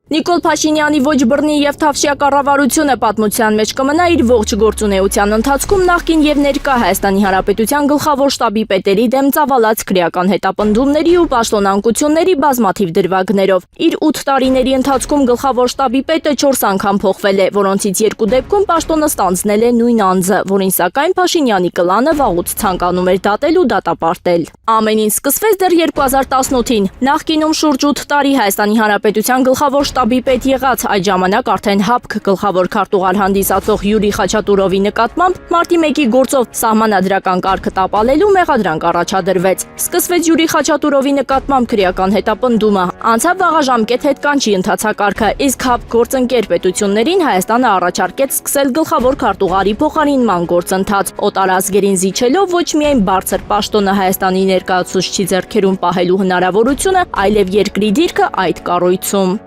Նիկոլ Փաշինյանի ոչ բռնի եւ թավշյա կառավարությունը պատմության մեջ կմնա իր ողջ գործունեության ընթացքում նախկին եւ ներկա Հայաստանի Հանրապետության գլխավոր շտաբի պետերի դեմ ծավալած քրեական հետապնդումների ու պաշտոնանկությունների բազմաթիվ դրվագներով։ Իր 8 տարիների ընթացքում գլխավոր շտաբի պետը 4 անգամ փոխվել է, որոնցից 2 դեպքում պաշտոնը ստանձնել է նույն անձը, որին սակայն Փաշինյանի կլանը վաղուց ցանկանում էր դատել ու դատապարտել։ Ամեն ինչ սկսվեց դեռ 2018-ին։ Նախկինում շուրջ 8 տարի Հայաստանի Հանրապետության գլխավոր շտաբի պետ եղած այդ ժամանակ արդեն ՀԱՊԿ գլխավոր քարտուղար հանդիսացող Յուրի Խաչատուրովի նկատմամբ մարտի 1-ի գործով սահմանադրական կարգը տապալելու մեղադրանք առաջադրվեց։ Սկսվեց Յուրի Խաչատուրովի նկատմամբ քրեական հետապնդումը, անցավ վաղաժամկետ հետկանչի ընթացակարգը, իսկ ՀԱՊԿ գործընկեր պետություններին Հայաստանը առաջարկեց սկսել գլխավոր քարտուղարի փոխարինման գործընթաց, օտարազգերին զիջելով ոչ միայն բարձր պաշտոնը Հայաստանի ներկայացուցչի ձեռքերում պահելու հնարավորությունը, այլև երկրի դիրքը այդ կառույցում։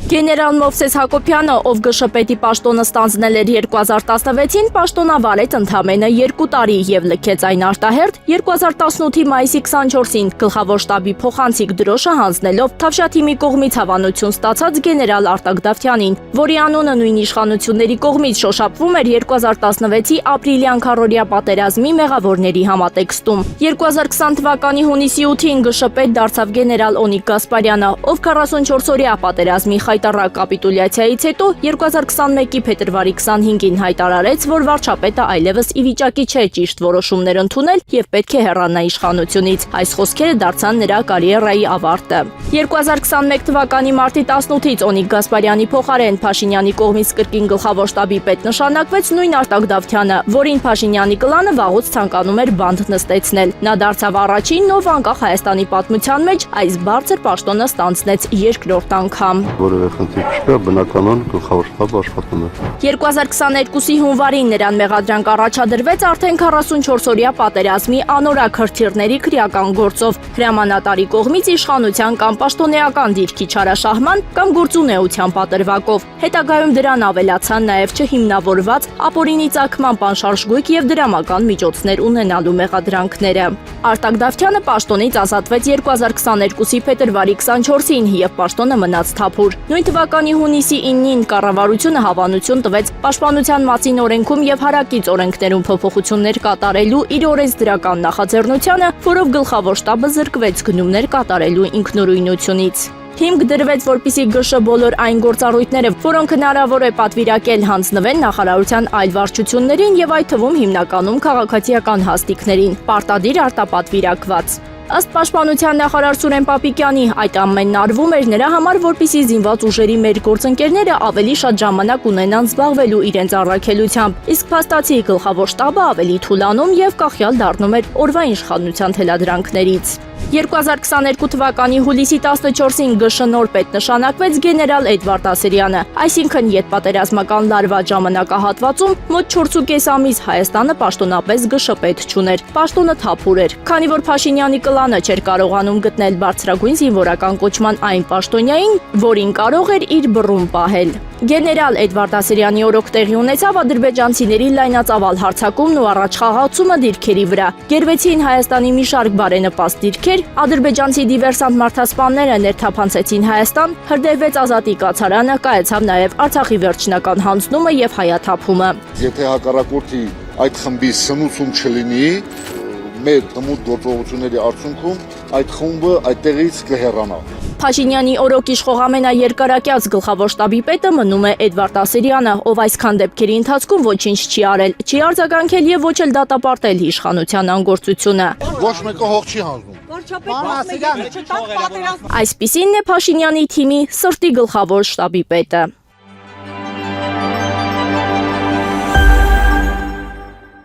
Գեներալ Մովսես Հակոբյանը, ով ԳՇՊ-ի պաշտոնը ստանձնել էր 2016-ին, պաշտոնավարեց ընդամենը 2 տարի եւ լքեց այն արտահերթ 2018-ի մայիսի 24-ին գլխավոր շտաբի փոխանցիկ դրոշը հանձնելով Թավշյա-թիմի կողմից հավանություն ստացած գեներալ Արտակ Դավթյանին, որի անունը նույն իշխանությունների կողմից շոշափվում էր 2016-ի ապրիլյան քառօրյա պատերազմի մեղավորների համատեքստում։ 2020 թվականի հունիսի 8-ին ԳՇՊ դարձավ գեներալ Օնիկ Գասպարյանը, ով 44-օրյա պատերազմի հայտարարակ կապիտուլյացիայից հետո 2021-ի փետրվարի 25-ին հայտարարեց, որ վարչապետը այլևս ի վիճակի չէ ճիշտ որոշումներ ընդունել եւ պետք է հեռանա իշխանությունից։ Այս խոսքերը դարձան նրա կարիերայի ավարտը։ 2021 թվականի մարտի 18-ից Օնիկ Գասպարյանի փոխարեն Փաշինյանի կողմից կրկին գլխավոր շտաբի պետ նշանակվեց նույն Արտակ Դավթյանը, որին Փաշինյանի կլանը վաղուց ցանկանում էր բանտ նստեցնել։ Նա դարձավ առաջինն, ով անկախ Հայաստանի պատմության մեջ այս բարձր պաշտոնը ստանձնեց երկրորդ անգամ։ Որևէ խնդիր չկա, բնականon գլխավոր շտաբը աշխատում է։ 2022-ի հունվարին նրան մեղադրանք առաջադրվեց արդեն 44-օրյա պատերազմի անորակ հրթիռների քրեական գործով, հրամանատարի կողմից իշխանության կամ պաշտոնեական դիրքի չարաշահման կամ գործունեության պատրվակով։ Հետագայում դրան ավելացան նաև չհիմնավորված ապօրինի ծագման անշարժ եւ դրամական միջոցներ ունենալու մեղադրանքները։ Արտակ Դավթյանը պաշտոնից ազատվեց 2022-ի փետրվարի 24-ին եւ պաշտոնը մնաց թափուր։ Նույն թվականի հունիսի 9-ին կառավարությունը հավանություն տվեց Պաշտպանության մասին օրենքում եւ հարակից օրենքներում փոփոխություններ կատարելու իր օրենսդրական նախաձեռնությանը, որով գլխավոր շտաբը զրկվեց գնումներ կատարելու ինքնուրույնությունից։ Հիմք դրվեց, որպիսի ԳՇ բոլոր այն գործառույթները, որոնք հնարավոր է պատվիրակել, հանձնվեն նախարարության այլ վարչություններին եւ այդ թվում հիմնականում քաղաքացիական հաստիկներին, պարտադիր արտապատվիրակված։ Ըստ Պաշտպանության նախարար Սուրեն Պապիկյանի, այդ ամենն արվում էր նրա համար, որպիսի զինված ուժերի մեր գործընկերները ավելի շատ ժամանակ ունենան զբաղվելու իրենց առաքելությամբ, իսկ փաստացի գլխավոր շտաբը ավելի թուլանում եւ կախյալ դառնում էր օրվա իշխանության թելադրանքներից։ 2022 թվականի հուլիսի 14-ին ԳՇ նոր պետ նշանակվեց գեներալ Էդվարդ Ասերյանը, այսինքն ետպատերազմական լարված ժամանակահատվածում մոտ 4.5 ամիս Հայաստանը պաշտոնապես ԳՇ պետ չուներ, պաշտոնը թափուր էր, քանի որ Փաշինյանի կլանը չէր կարողանում գտնել բարձրագույն զինվորական կոչման այն պաշտոնյային, որին կարող էր իր բռուն պահել։ Գեներալ Էդվարդ Ասերյանի օրոք տեղի ունեցավ ադրբեջանցիների լայնածավալ հարձակումն ու առաջխաղացումը դիրքերի վրա։ Գերվեցին Հայաստանի մի շարք բարենպաստ դիրքեր, ադրբեջանցի դիվերսանտ մարդասպանները ներթափանցեցին Հայաստան, հրդեհվեց Ազատի կացարանը, կայացավ նաև Արցախի վերջնական հանձնումը եւ հայաթափումը։ Եթե հակառակորդի այդ խմբի սնուցում չլինի, մեր հմուտ գործողությունների արդյունքում այդ խումբը այդտեղից կհեռանա։ Փաշինյանի օրոք իշխող ամենաերկարակյաց գլխավոր շտաբի պետը մնում է Էդվարդ Ասերյանը, ով այսքան դեպքերի ընթացքում ոչինչ չի արել, չի արձագանքել եւ ոչ էլ դատապարտել իշխանության անգործությունը։ Ոչ մեկը հող չի հանձնում։ Այսպիսին է Փաշինյանի թիմի սրտի գլխավոր շտաբի պետը։